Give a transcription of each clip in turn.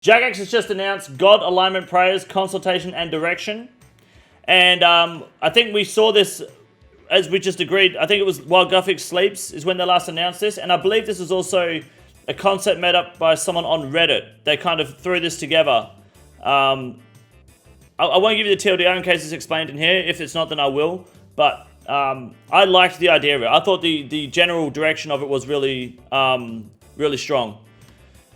Jagex has just announced God Alignment Prayers, Consultation and Direction. And I think we saw this, as we just agreed, I think it was while Guthic sleeps is when they last announced this. And I believe this was also a concept made up by someone on Reddit. They kind of threw this together. I won't give you the TLDR in case it's explained in here. If it's not, then I will. But I liked the idea of it. I thought the general direction of it was really, really strong.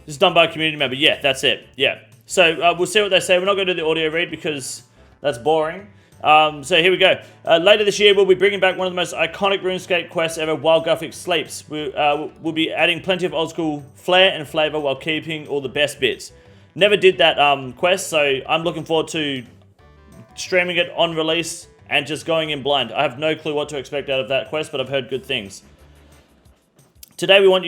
This is done by a community member. Yeah, that's it. Yeah. So we'll see what they say. We're not going to do the audio read because that's boring. So here we go. Later this year, we'll be bringing back one of the most iconic RuneScape quests ever, While Guthic Sleeps. We'll be adding plenty of old school flair and flavor while keeping all the best bits. Never did that quest, so I'm looking forward to streaming it on release and just going in blind. I have no clue what to expect out of that quest, but I've heard good things. Today we want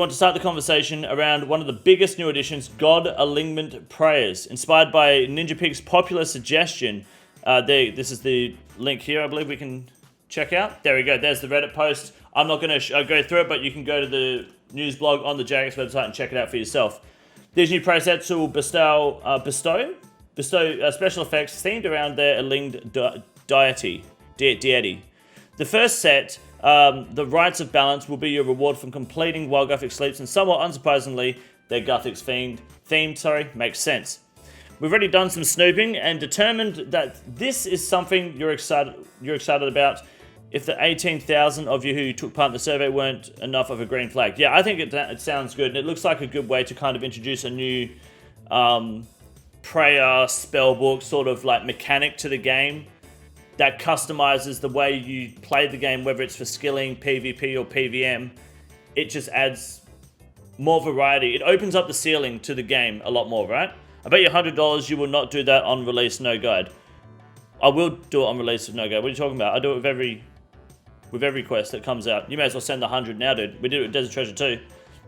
to start the conversation around one of the biggest new additions, God Alignment Prayers. Inspired by Ninja Pig's popular suggestion, this is the link here I believe we can check out. There we go, there's the Reddit post. I'm not going to go through it, but you can go to the news blog on the Jagex website and check it out for yourself. These new prayer sets will bestow special effects themed around their aligned deity. The first set, the Rites of Balance, will be your reward from completing While Guthic Sleeps, and somewhat unsurprisingly, their Guthic's themed makes sense. We've already done some snooping and determined that this is something you're excited about. If the 18,000 of you who took part in the survey weren't enough of a green flag. Yeah, I think it sounds good, and it looks like a good way to kind of introduce a new prayer spellbook sort of like mechanic to the game that customizes the way you play the game, whether it's for skilling, PvP, or PvM. It just adds more variety. It opens up the ceiling to the game a lot more, right? I bet you $100 you will not do that on release, no guide. I will do it on release with no guide. What are you talking about? I do it with every quest that comes out. You may as well send the 100 now, dude. We did it with Desert Treasure too.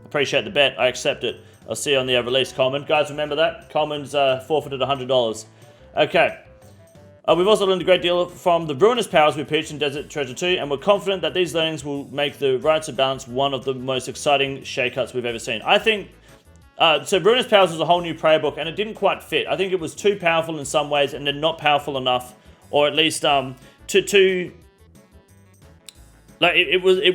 Appreciate the bet. I accept it. I'll see you on the release, Coleman. Guys, remember that? Coleman's forfeited $100. Okay. We've also learned a great deal from the ruinous powers we pitched in Desert Treasure 2, and we're confident that these learnings will make the Rites of Balance one of the most exciting shake-ups we've ever seen. I think, so ruinous powers was a whole new prayer book, and it didn't quite fit. I think it was too powerful in some ways, and then not powerful enough, or at least it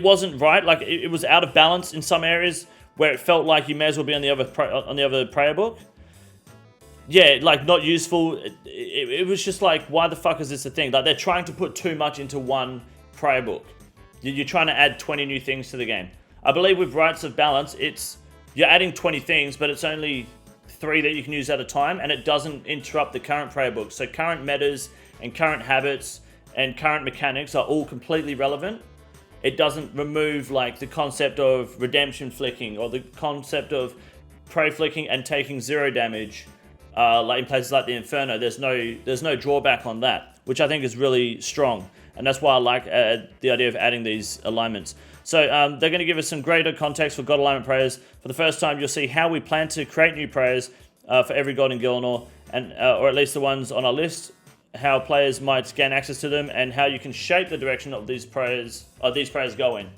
wasn't right. Like it was out of balance in some areas where it felt like you may as well be on the other prayer book. Yeah, like not useful. It was just like, why the fuck is this a thing? Like they're trying to put too much into one prayer book. You're trying to add 20 new things to the game. I believe with Rites of Balance, you're adding 20 things, but it's only 3 that you can use at a time, and it doesn't interrupt the current prayer book. So current metas and current habits and current mechanics are all completely relevant. It doesn't remove like the concept of redemption flicking or the concept of pray flicking and taking 0 damage. Like in places like the Inferno, there's no drawback on that, which I think is really strong, and that's why I like the idea of adding these alignments. So they're going to give us some greater context for God Alignment Prayers. For the first time, you'll see how we plan to create new prayers for every God in Gilnor, and or at least the ones on our list, how players might gain access to them, and how you can shape the direction of these prayers go in.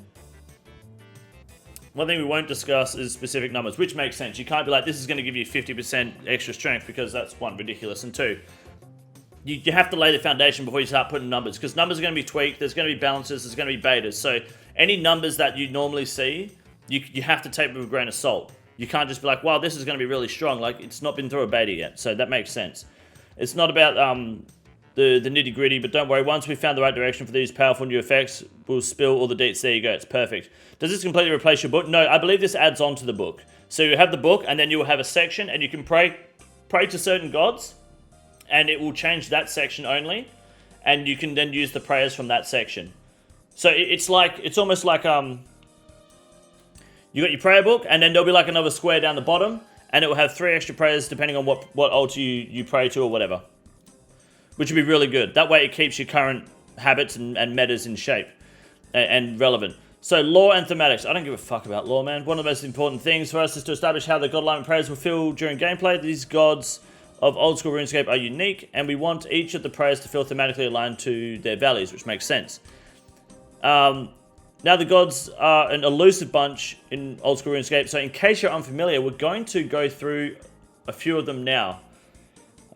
One thing we won't discuss is specific numbers, which makes sense. You can't be like, this is going to give you 50% extra strength, because that's 1, ridiculous, and 2, you have to lay the foundation before you start putting numbers, because numbers are going to be tweaked, there's going to be balances, there's going to be betas. So any numbers that you normally see, you have to take with a grain of salt. You can't just be like, wow, this is going to be really strong. Like, it's not been through a beta yet, so that makes sense. It's not about the nitty gritty, but don't worry, once we've found the right direction for these powerful new effects, we'll spill all the deets. There you go, it's perfect. Does this completely replace your book? No, I believe this adds on to the book. So you have the book, and then you will have a section, and you can pray to certain gods, and it will change that section only, and you can then use the prayers from that section. So it's almost like you got your prayer book, and then there'll be like another square down the bottom, and it will have 3 extra prayers depending on what altar you pray to or whatever. Which would be really good. That way it keeps your current habits and metas in shape and relevant. So lore and thematics. I don't give a fuck about lore, man. One of the most important things for us is to establish how the God Alignment prayers will feel during gameplay. These gods of old school RuneScape are unique, and we want each of the prayers to feel thematically aligned to their values, which makes sense. Now the gods are an elusive bunch in old school RuneScape, so in case you're unfamiliar, we're going to go through a few of them now.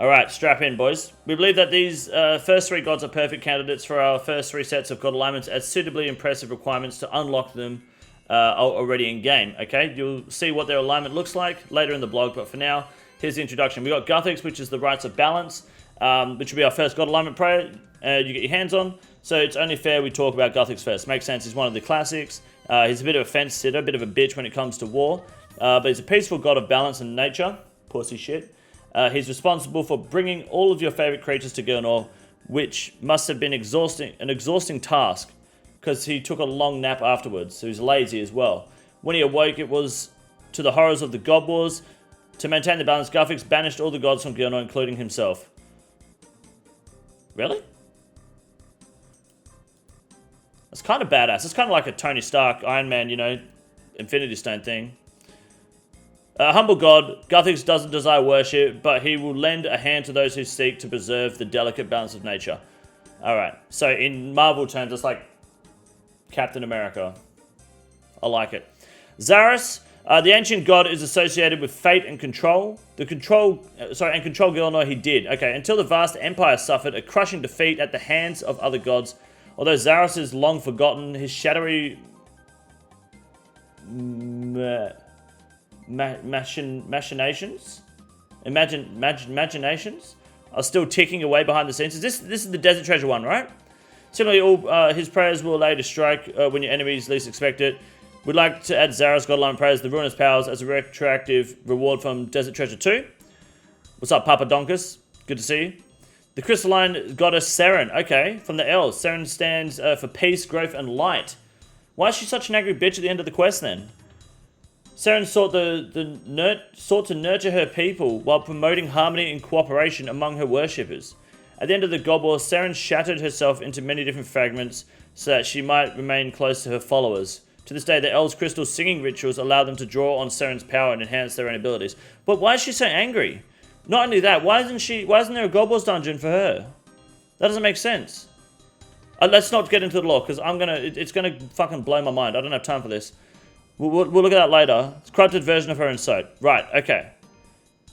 Alright, strap in, boys. We believe that these first 3 gods are perfect candidates for our first 3 sets of god alignments, as suitably impressive requirements to unlock them are already in game. Okay, you'll see what their alignment looks like later in the blog, but for now, here's the introduction. We got Guthix, which is the Rites of Balance, which will be our first god alignment prayer you get your hands on. So it's only fair we talk about Guthix first. Makes sense, he's one of the classics. He's a bit of a fence sitter, a bit of a bitch when it comes to war, but he's a peaceful god of balance and nature. Pussy shit. He's responsible for bringing all of your favorite creatures to Gilnor, which must have been an exhausting task, because he took a long nap afterwards, so he's lazy as well. When he awoke, it was to the horrors of the God Wars. To maintain the balance, Guthix banished all the gods from Gilnor, including himself. Really? That's kind of badass. It's kind of like a Tony Stark, Iron Man, you know, Infinity Stone thing. A humble god, Guthix doesn't desire worship, but he will lend a hand to those who seek to preserve the delicate balance of nature. Alright, so in Marvel terms, it's like Captain America. I like it. Zaros, the ancient god, is associated with fate and control. Control Gilnor he did. Okay, until the vast empire suffered a crushing defeat at the hands of other gods. Although Zaros is long forgotten, his shadowy machinations are still ticking away behind the scenes. This is the Desert Treasure one, right? Similarly, all his prayers will allow you to strike when your enemies least expect it. We'd like to add Zaros Godline prayers, the Ruinous Powers, as a retroactive reward from Desert Treasure 2. What's up, Papa Donkus? Good to see you. The crystalline goddess Seren. Okay, from the Elves. Seren stands for peace, growth, and light. Why is she such an angry bitch at the end of the quest then? Seren sought to nurture her people while promoting harmony and cooperation among her worshippers. At the end of the God War, Seren shattered herself into many different fragments so that she might remain close to her followers. To this day, the Elves' crystal singing rituals allow them to draw on Seren's power and enhance their own abilities. But why is she so angry? Not only that, why isn't there a God Wars dungeon for her? That doesn't make sense. Let's not get into the lore, because it's gonna fucking blow my mind. I don't have time for this. We'll look at that later. It's a corrupted version of her in Soap. Right, okay.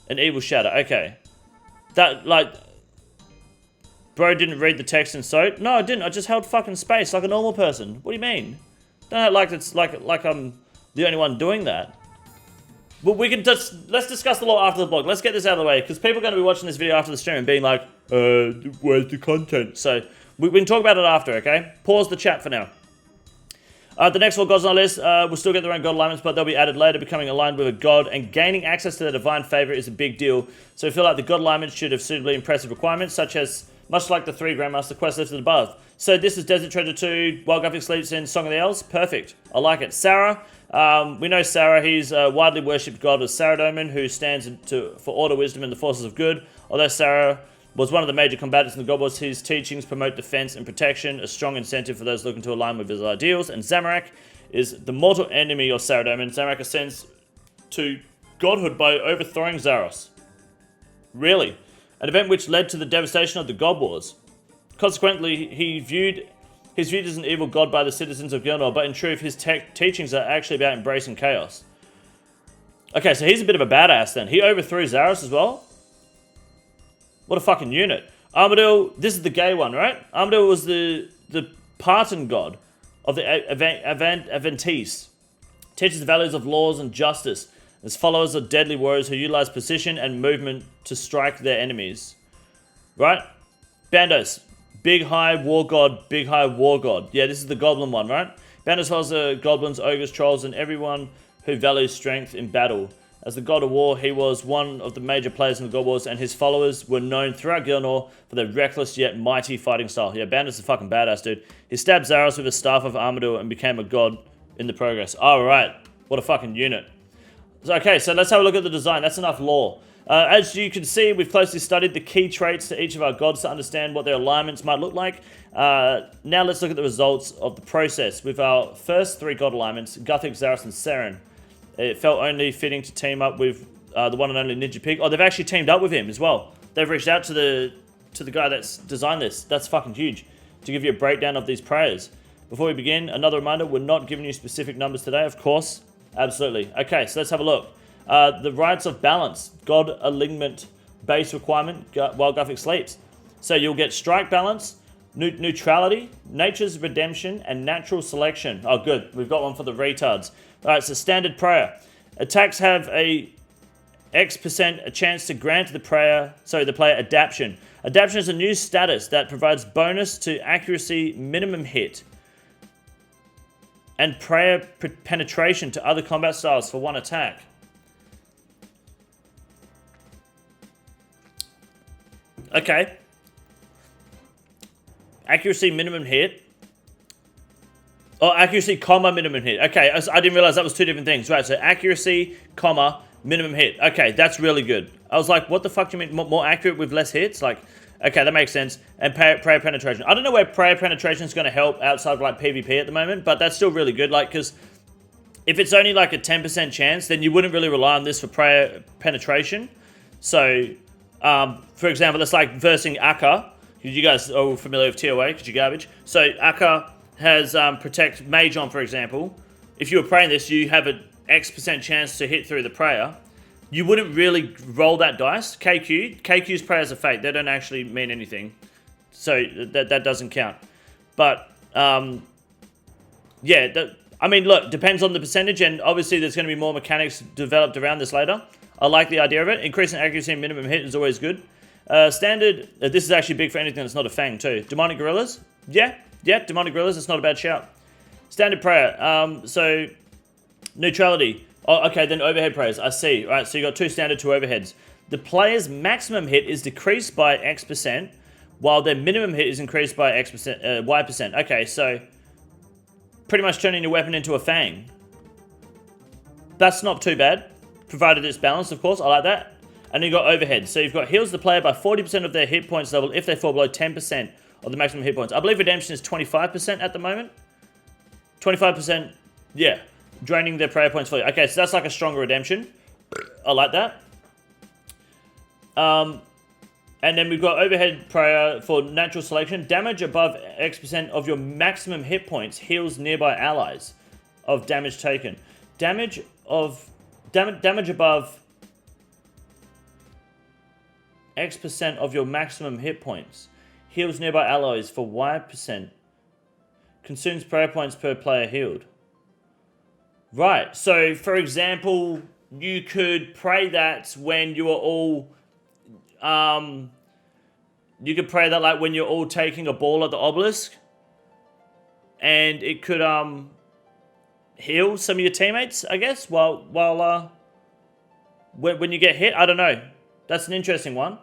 An evil shadow, okay. That, like... Bro didn't read the text in Soap? No, I didn't. I just held fucking space like a normal person. What do you mean? Don't act like it's like I'm the only one doing that. Well, let's discuss the lore after the blog. Let's get this out of the way, because people are going to be watching this video after the stream and being like, where's the content? So, we can talk about it after, okay? Pause the chat for now. The next 4 gods on our list will still get their own god alignments, but they'll be added later, becoming aligned with a god, and gaining access to their divine favor is a big deal. So we feel like the god alignments should have suitably impressive requirements, such as, much like the 3 Grandmaster quests listed above. So this is Desert Treasure 2, While Guthix Sleeps in Song of the Elves. Perfect. I like it. Sarah, we know Sarah, he's a widely worshipped god of Saradomin, who stands for order, wisdom, and the forces of good. Although Sarah was one of the major combatants in the God Wars, his teachings promote defense and protection, a strong incentive for those looking to align with his ideals. And Zamorak is the mortal enemy of Saradomin. Zamorak ascends to godhood by overthrowing Zaros. Really? An event which led to the devastation of the God Wars. Consequently, he's viewed as an evil god by the citizens of Gilnor, but in truth, his teachings are actually about embracing chaos. Okay, so he's a bit of a badass then. He overthrew Zaros as well? What a fucking unit. Armadil, this is the gay one, right? Armadil was the Parton god of the Aventis. Teaches the values of laws and justice. His followers are deadly warriors who utilize precision and movement to strike their enemies. Right? Bandos. Big High War God, Big High War God. Yeah, this is the goblin one, right? Bandos follows the goblins, ogres, trolls, and everyone who values strength in battle. As the god of war, he was one of the major players in the God Wars, and his followers were known throughout Gilnor for their reckless yet mighty fighting style. Yeah, Bandos is a fucking badass, dude. He stabbed Zaros with a staff of Armadil and became a god in the progress. Alright, what a fucking unit. Okay, so let's have a look at the design. That's enough lore. As you can see, we've closely studied the key traits to each of our gods to understand what their alignments might look like. Now let's look at the results of the process. With our first 3 god alignments, Guthix, Zaros, and Seren, it felt only fitting to team up with the one and only Ninja Pig. Oh, they've actually teamed up with him as well. They've reached out to the guy that's designed this. That's fucking huge. To give you a breakdown of these prayers. Before we begin, another reminder, we're not giving you specific numbers today, of course. Absolutely. Okay, so let's have a look. The rights of balance, God alignment base requirement while Guffix sleeps. So you'll get strike balance, neutrality, nature's redemption, and natural selection. Oh, good. We've got one for the retards. All right, so standard prayer. Attacks have a X% a chance to grant the player adaptation. Adaptation is a new status that provides bonus to accuracy minimum hit and prayer penetration to other combat styles for one attack. Okay. Accuracy minimum hit. Oh, accuracy, comma, minimum hit. Okay, I didn't realize that was two different things. Right, so accuracy, comma, minimum hit. Okay, that's really good. I was like, what the fuck do you mean? More accurate with less hits? Like, okay, that makes sense. And prayer penetration. I don't know where prayer penetration is going to help outside of like PvP at the moment, but that's still really good. Like, because if it's only like a 10% chance, then you wouldn't really rely on this for prayer penetration. So, for example, it's like versing Akka. You guys are all familiar with TOA because you're garbage. So Akka has protect mage on, for example. If you were praying this, you have an X% chance to hit through the prayer. You wouldn't really roll that dice. KQ's prayers are fake. They don't actually mean anything. So that doesn't count. But, yeah, I mean, look, depends on the percentage, and obviously there's going to be more mechanics developed around this later. I like the idea of it. Increasing accuracy and minimum hit is always good. Standard, this is actually big for anything that's not a fang too. Demonic gorillas? Yeah, demonic gorillas, it's not a bad shout. Standard prayer, so neutrality. Oh, okay, then overhead prayers, I see. All right, so you got two standard, two overheads. The player's maximum hit is decreased by X%, while their minimum hit is increased by Y%. Okay, so pretty much turning your weapon into a fang. That's not too bad, provided it's balanced, of course. I like that. And then you've got overhead. So you've got heals the player by 40% of their hit points level if they fall below 10% of the maximum hit points. I believe redemption is 25% at the moment. 25%, yeah. Draining their prayer points for you. Okay, so that's like a stronger redemption. I like that. And then we've got overhead prayer for natural selection. Damage above X% of your maximum hit points heals nearby allies of damage taken. Damage above X% of your maximum hit points heals nearby allies for Y%. Consumes prayer points per player healed. Right, so for example, you could pray that when you are all, you could pray that like when you're all taking a ball at the obelisk, and it could heal some of your teammates, I guess, when you get hit. I don't know. That's an interesting one.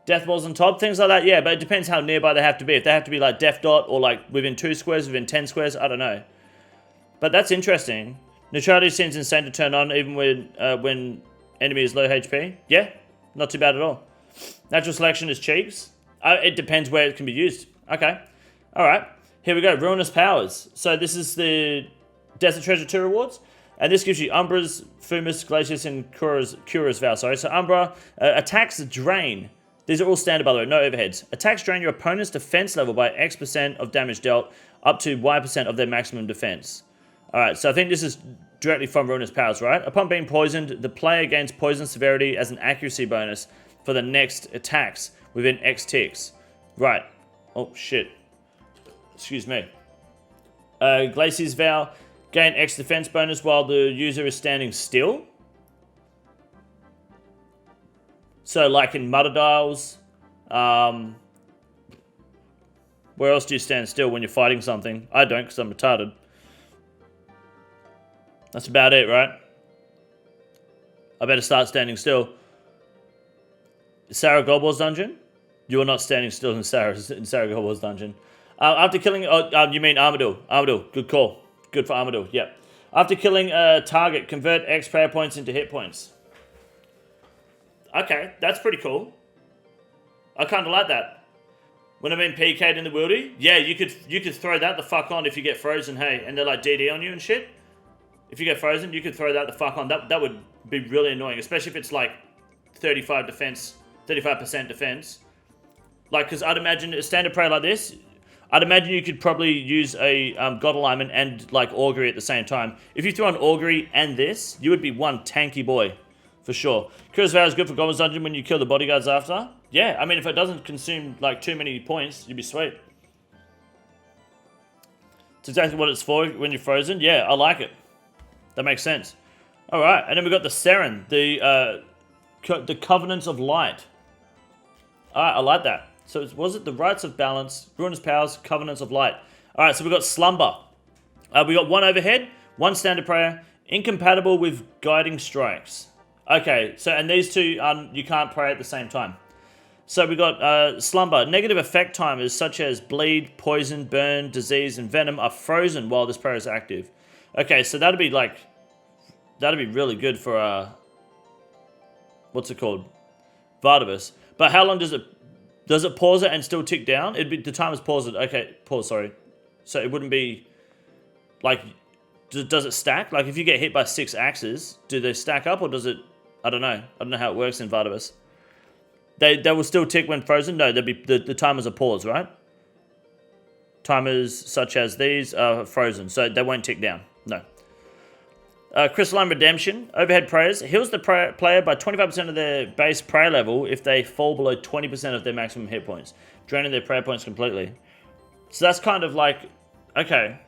Death balls on top, things like that, yeah, but it depends how nearby they have to be. If they have to be like Death Dot or like within 2 squares, within 10 squares, I don't know. But that's interesting. Neutrality seems insane to turn on even when enemy is low HP. Yeah, not too bad at all. Natural selection is cheeks. It depends where it can be used. Okay, all right. Here we go, Ruinous Powers. So this is the Desert Treasure 2 rewards. And this gives you Umbra's, Fumus, Glacius, and Cura's Vow. Sorry. So Umbra attacks drain. These are all standard, by the way, no overheads. Attacks drain your opponent's defense level by X% of damage dealt up to Y% of their maximum defense. Alright, so I think this is directly from Ruinous Powers, right? Upon being poisoned, the player gains poison severity as an accuracy bonus for the next attacks within X ticks. Right. Oh, shit. Excuse me. Glacius Vow. Gain X defense bonus while the user is standing still. So like in Mudder Dials, where else do you stand still when you're fighting something? I don't because I'm retarded. That's about it, right? I better start standing still. Sarah Goldwell's dungeon? You are not standing still in Sarah Goldwell's dungeon. After killing, you mean Armadillo. Armadillo, good call. Good for Armadillo, yep. After killing a target, convert X prayer points into hit points. Okay, that's pretty cool. I kind of like that. When I've been PK'd in the wildy, yeah, you could throw that the fuck on if you get frozen, hey, and they're like DD on you and shit. If you get frozen, you could throw that the fuck on. That would be really annoying, especially if it's like 35% defense. Like, because I'd imagine a standard prayer like this, I'd imagine you could probably use a God Alignment and like Augury at the same time. If you throw an Augury and this, you would be one tanky boy. For sure. Curious Vow is good for Goblins Dungeon when you kill the bodyguards after. Yeah, I mean, if it doesn't consume like too many points, you'd be sweet. It's exactly what it's for when you're frozen. Yeah, I like it. That makes sense. All right, and then we got the Seren, the Covenants of Light. All right, I like that. So was it the Rites of Balance, Ruinous Powers, Covenants of Light? All right, so we got Slumber. We got 1 overhead, 1 standard prayer, incompatible with Guiding Strikes. Okay, so and these two you can't pray at the same time. So we got Slumber. Negative effect timers such as bleed, poison, burn, disease, and venom are frozen while this prayer is active. Okay, so that'd be really good for what's it called? Vardavus. But how long does it pause it and still tick down? The timer's paused it. Okay, pause, sorry. So it wouldn't be like, does it stack? Like if you get hit by 6 axes, do they stack up or does it, I don't know. I don't know how it works in Vardavus. They will still tick when frozen? No, the timers are paused, right? Timers such as these are frozen, so they won't tick down. No. Crystalline Redemption. Overhead prayers. Heals the player by 25% of their base prayer level if they fall below 20% of their maximum hit points, draining their prayer points completely. So that's kind of like, okay,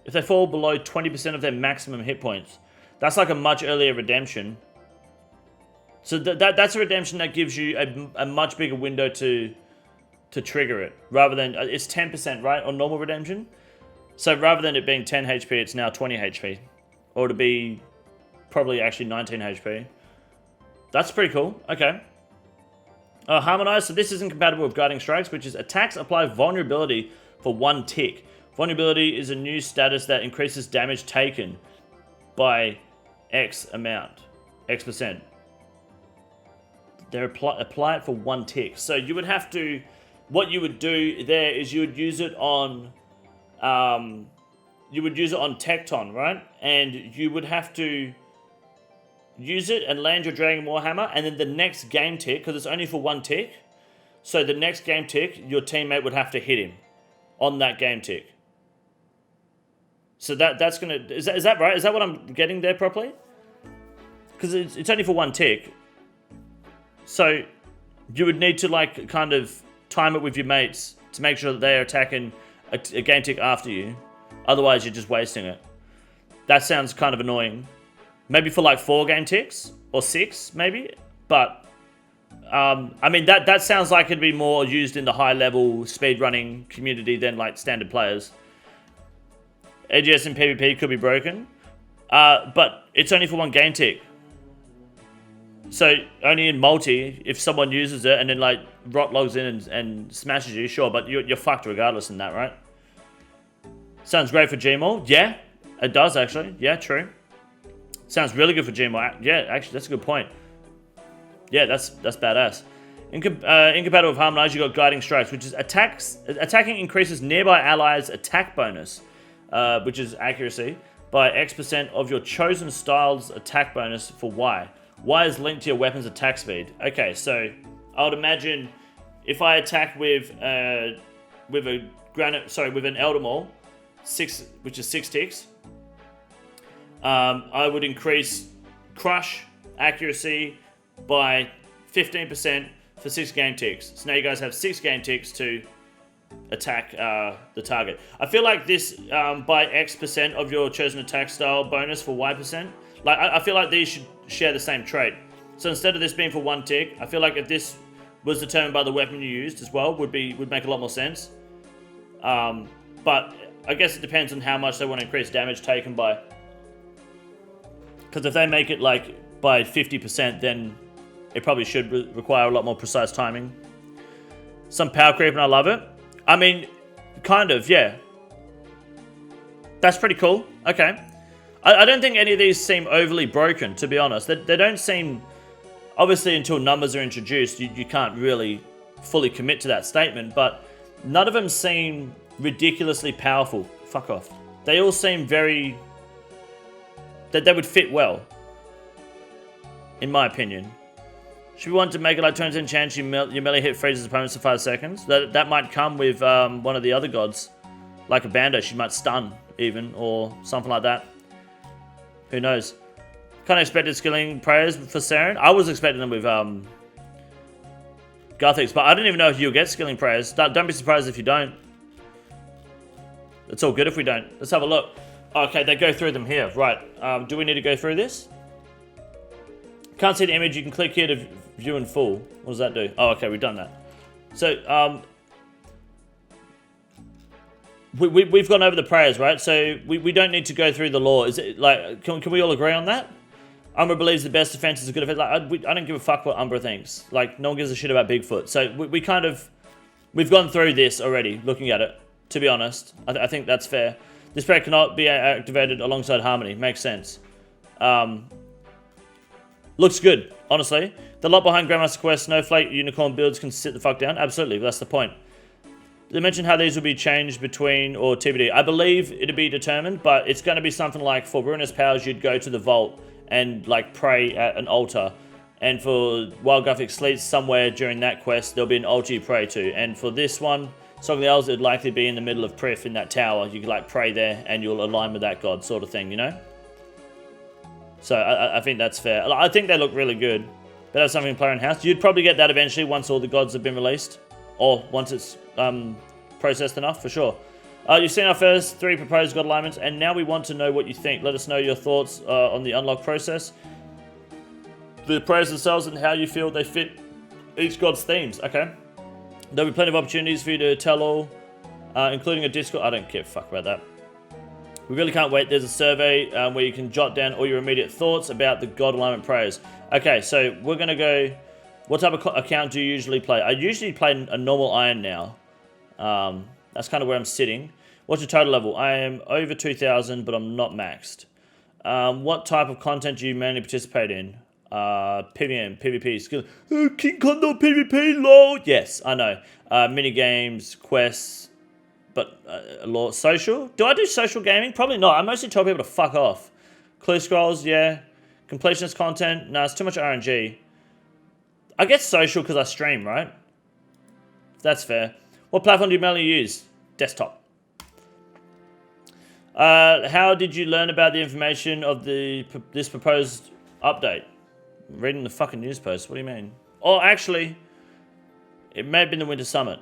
if they fall below 20% of their maximum hit points, that's like a much earlier redemption. So that's a redemption that gives you a much bigger window to trigger it, rather than, it's 10%, right, on normal redemption? So rather than it being 10 HP, it's now 20 HP. Or to be probably actually 19 HP. That's pretty cool, okay. Harmonized, so this isn't compatible with Guiding Strikes, which is attacks apply vulnerability for 1 tick. Vulnerability is a new status that increases damage taken by X percent. They apply it for 1 tick. So you would have to, what you would do there is you would use it on, Tecton, right? And you would have to use it and land your Dragon Warhammer, and then the next game tick, because it's only for 1 tick, so the next game tick, your teammate would have to hit him on that game tick. So that's gonna, is that right? Is that what I'm getting there properly? Because it's only for 1 tick. So you would need to like kind of time it with your mates to make sure that they're attacking a game tick after you. Otherwise, you're just wasting it. That sounds kind of annoying. Maybe for like 4 game ticks or 6, maybe. But I mean, that sounds like it'd be more used in the high level speedrunning community than like standard players. AGS and PvP could be broken, but it's only for 1 game tick. So only in multi, if someone uses it and then like Rot logs in and smashes you, sure, but you're fucked regardless in that, right? Sounds great for Gmaul. Yeah, it does actually. Yeah, true. Sounds really good for Gmaul. Yeah, actually, that's a good point. Yeah, that's badass. Incompatible with Harmonize, you got Guiding Strikes, which is attacking increases nearby allies' attack bonus, which is accuracy, by X% of your chosen style's attack bonus for Y. Y is linked to your weapon's attack speed. Okay, so I would imagine if I attack with an Elder Maul, 6, which is 6 ticks, I would increase Crush accuracy by 15% for 6 game ticks. So now you guys have 6 game ticks to attack the target. I feel like this by X% of your chosen attack style bonus for Y%. Like I feel like these should share the same trait. So instead of this being for 1 tick, I feel like if this was determined by the weapon you used as well, would make a lot more sense. But I guess it depends on how much they want to increase damage taken by. Because if they make it like by 50%, then it probably should require a lot more precise timing. Some power creep, and I love it. I mean, kind of, yeah. That's pretty cool. Okay. I don't think any of these seem overly broken, to be honest. They don't seem... Obviously, until numbers are introduced, you can't really fully commit to that statement, but none of them seem ridiculously powerful. Fuck off. They all seem very... that they would fit well, in my opinion. Should we want to make it like 20% chance your melee hit freezes opponents for 5 seconds? That might come with one of the other gods. Like a Bando, she might stun, even, or something like that. Who knows? Kind of expected skilling prayers for Saren. I was expecting them with Gothics, but I don't even know if you'll get skilling prayers. Don't be surprised if you don't. It's all good if we don't. Let's have a look. Okay, they go through them here. Right. Do we need to go through this? Can't see the image. You can click here to view in full. What does that do? Oh, okay, we've done that. So, we've gone over the prayers, right? So we don't need to go through the lore. Is it like can we all agree on that? Umbra believes the best defense is a good defense. Like I don't give a fuck what Umbra thinks. Like no one gives a shit about Bigfoot. So we've gone through this already, looking at it. To be honest, I think that's fair. This prayer cannot be activated alongside Harmony. Makes sense. Looks good, honestly. The lot behind Grandmaster Quest Snowflake Unicorn builds can sit the fuck down. Absolutely, that's the point. They mentioned how these will be changed between, or TBD. I believe it'll be determined, but it's going to be something like for Ruinous Powers, you'd go to the vault and like pray at an altar. And for Wild Gothic Sleets, somewhere during that quest, there'll be an altar you pray to. And for this one, Song of the Elves, it'd likely be in the middle of Prif in that tower. You could like pray there and you'll align with that god sort of thing, you know? So I think that's fair. I think they look really good. But that's something to play in house. You'd probably get that eventually once all the gods have been released. Or once it's processed enough, for sure. You've seen our first 3 proposed god alignments, and now we want to know what you think. Let us know your thoughts on the unlock process, the prayers themselves, and how you feel they fit each god's themes. Okay. There'll be plenty of opportunities for you to tell all, including a Discord. I don't give a fuck about that. We really can't wait. There's a survey where you can jot down all your immediate thoughts about the god alignment prayers. Okay, so we're going to go... What type of account do you usually play? I usually play a normal iron now. That's kind of where I'm sitting. What's your total level? I am over 2,000, but I'm not maxed. What type of content do you mainly participate in? PvM, PvP, skill. KINGCONDOR PvP, lol. Yes, I know. Mini games, quests, but lore. Social? Do I do social gaming? Probably not. I mostly tell people to fuck off. Clue scrolls, yeah. Completionist content? No, it's too much RNG. I get social because I stream, right? That's fair. What platform do you mainly use? Desktop. How did you learn about the information of this proposed update? Reading the fucking news post. What do you mean? Oh, actually, it may have been the Winter Summit.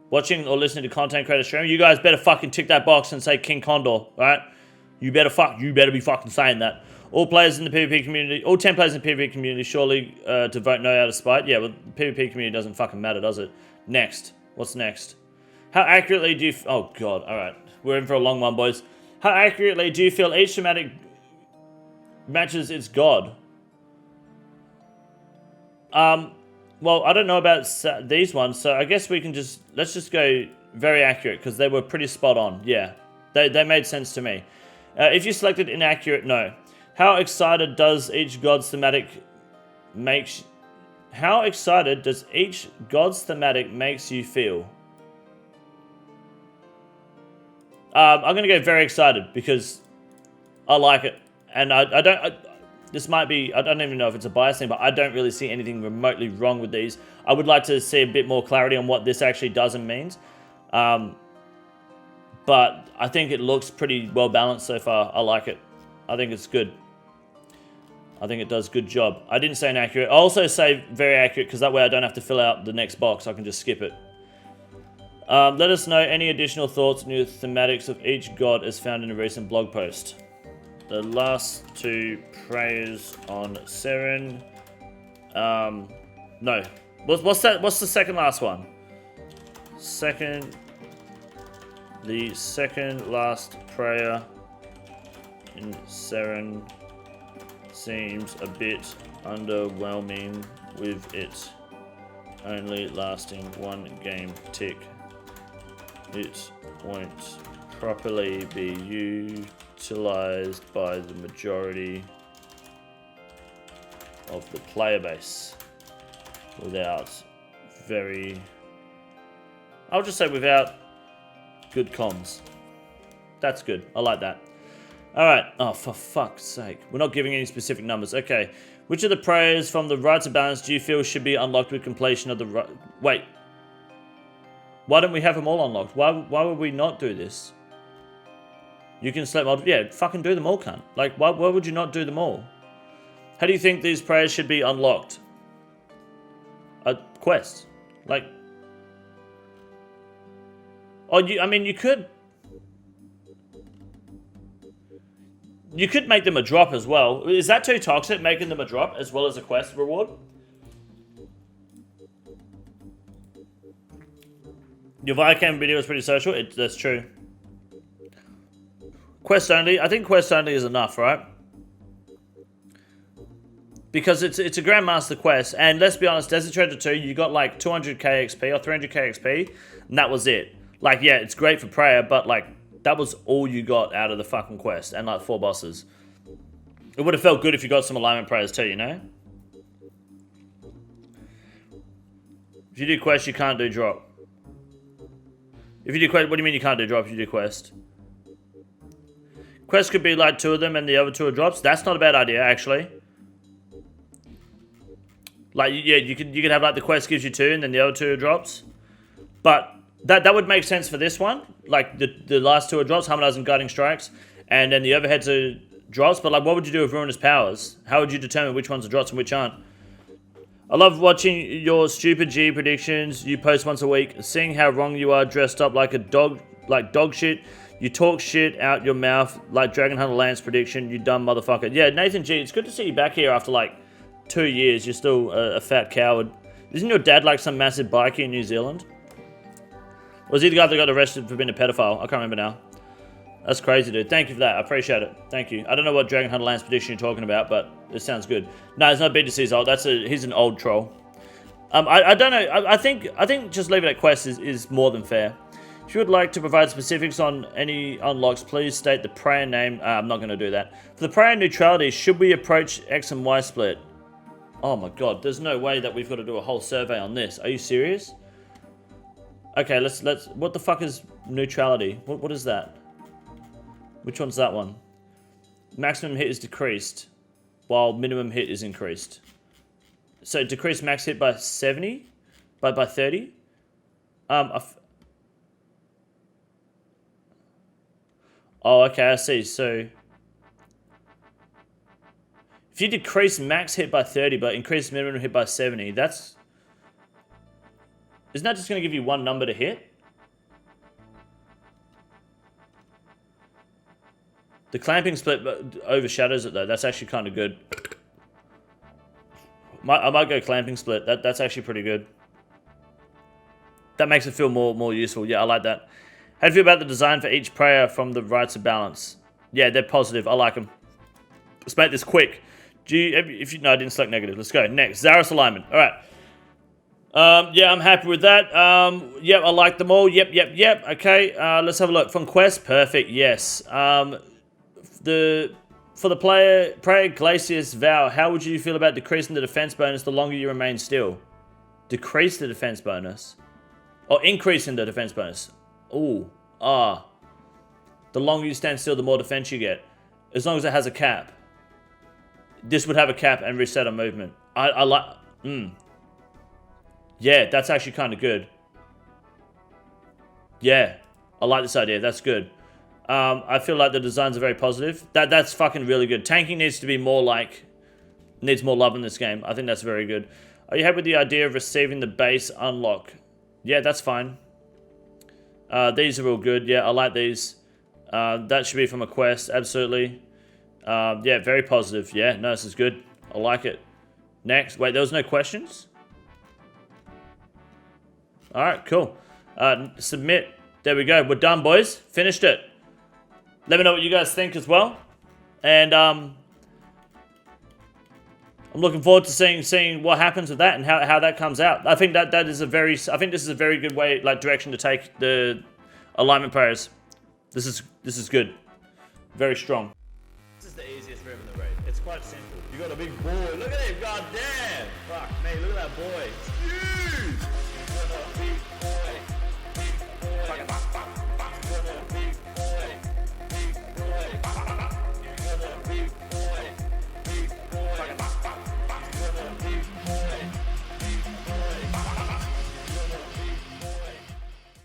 Watching or listening to content creator stream. You guys better fucking tick that box and say King Condor, right? You better be fucking saying that. All players in the PvP community, all 10 players in the PvP community, surely to vote no out of spite. Yeah, well, the PvP community doesn't fucking matter, does it? Next. What's next? How accurately do you... Oh, God. All right. We're in for a long one, boys. How accurately do you feel each thematic matches its god? Well, I don't know about these ones, so I guess we can just... Let's just go very accurate, because they were pretty spot on. Yeah. They made sense to me. If you selected inaccurate, no. How excited does each god's thematic makes... How excited does each god's thematic makes you feel? I'm going to go very excited because I like it. And I don't... this might be... I don't even know if it's a bias thing, but I don't really see anything remotely wrong with these. I would like to see a bit more clarity on what this actually does and means. But I think it looks pretty well balanced so far. I like it. I think it's good. I think it does a good job. I didn't say inaccurate. I also say very accurate because that way I don't have to fill out the next box. I can just skip it. Let us know any additional thoughts on your thematics of each god as found in a recent blog post. The last 2 prayers on Seren. No. What's that? What's the second last one? The second last prayer in Seren seems a bit underwhelming with it only lasting 1 game tick. It won't properly be utilized by the majority of the player base without I'll just say without good comms. That's good. I like that. Alright. Oh, for fuck's sake. We're not giving any specific numbers. Okay. Which of the prayers from the Rites of Balance do you feel should be unlocked with completion of the... Wait. Why don't we have them all unlocked? Why would we not do this? You can select multiple. Yeah, fucking do them all, cunt. Like, why would you not do them all? How do you think these prayers should be unlocked? A quest. Like... Oh, I mean, you could... You could make them a drop as well. Is that too toxic, making them a drop as well as a quest reward? Your Viacam video is pretty social. That's true. Quest only. I think quest only is enough, right? Because it's a Grandmaster quest. And let's be honest, Desert Treasure 2, you got like 200k XP or 300k XP. And that was it. Like, yeah, it's great for prayer, but like... That was all you got out of the fucking quest. And like 4 bosses. It would have felt good if you got some alignment prayers too, you know? If you do quest, you can't do drop. If you do quest, what do you mean you can't do drop if you do quest? Quest could be like 2 of them and the other 2 are drops. That's not a bad idea, actually. Like, yeah, you could have like the quest gives you 2 and then the other 2 are drops. But... That would make sense for this one. Like, the last 2 are drops, Harmonizing Guiding Strikes, and then the overheads are drops. But, like, what would you do with Ruinous Powers? How would you determine which ones are drops and which aren't? I love watching your stupid G predictions you post once a week, seeing how wrong you are dressed up like a dog, like dog shit. You talk shit out your mouth like Dragon Hunter Lance prediction, you dumb motherfucker. Yeah, Nathan G, it's good to see you back here after, like, 2 years. You're still a fat coward. Isn't your dad, like, some massive bikie in New Zealand? Was he the guy that got arrested for being a pedophile? I can't remember now. That's crazy, dude. Thank you for that. I appreciate it. Thank you. I don't know what Dragon Hunter Lance prediction you're talking about, but it sounds good. No, it's not BTC's old. He's an old troll. I don't know. I think just leave it at quest is more than fair. If you would like to provide specifics on any unlocks, please state the prayer name. I'm not going to do that. For the prayer neutrality, should we approach X and Y split? Oh my god, there's no way that we've got to do a whole survey on this. Are you serious? Okay, let's what the fuck is neutrality? What is that? Which one's that one? Maximum hit is decreased, while minimum hit is increased. So decrease max hit by 70? By 30? Oh, okay, I see. So if you decrease max hit by 30 but increase minimum hit by 70, that's... Isn't that just going to give you one number to hit? The clamping split overshadows it though. That's actually kind of good. I might go clamping split. That's actually pretty good. That makes it feel more useful. Yeah, I like that. How do you feel about the design for each prayer from the Rites of Balance? Yeah, they're positive. I like them. Let's make this quick. No, I didn't select negative. Let's go. Next, Zaros alignment. All right. Yeah, I'm happy with that. Yep, I like them all. Yep. Okay, let's have a look. From quest, perfect. Yes. For the prayer Glacius vow, how would you feel about decreasing the defense bonus the longer you remain still? Decrease the defense bonus, or increasing the defense bonus? Ooh, the longer you stand still, the more defense you get, as long as it has a cap. This would have a cap and reset on movement. I like. Yeah, that's actually kind of good. Yeah, I like this idea. That's good. I feel like the designs are very positive. That's fucking really good. Tanking needs to be more like... Needs more love in this game. I think that's very good. Are you happy with the idea of receiving the base unlock? Yeah, that's fine. These are all good. Yeah, I like these. That should be from a quest. Absolutely. Yeah, very positive. Yeah, no, this is good. I like it. Next. Wait, there was no questions? Alright, cool. Submit. There we go. We're done, boys. Finished it. Let me know what you guys think as well. And I'm looking forward to seeing what happens with that and how that comes out. I think that is a very good way, like, direction to take the alignment prayers. This is good. Very strong. This is the easiest room in the raid. It's quite simple. You got a big boy. Look at him. God damn. Fuck me. Look at that boy. It's huge. You got a big boy.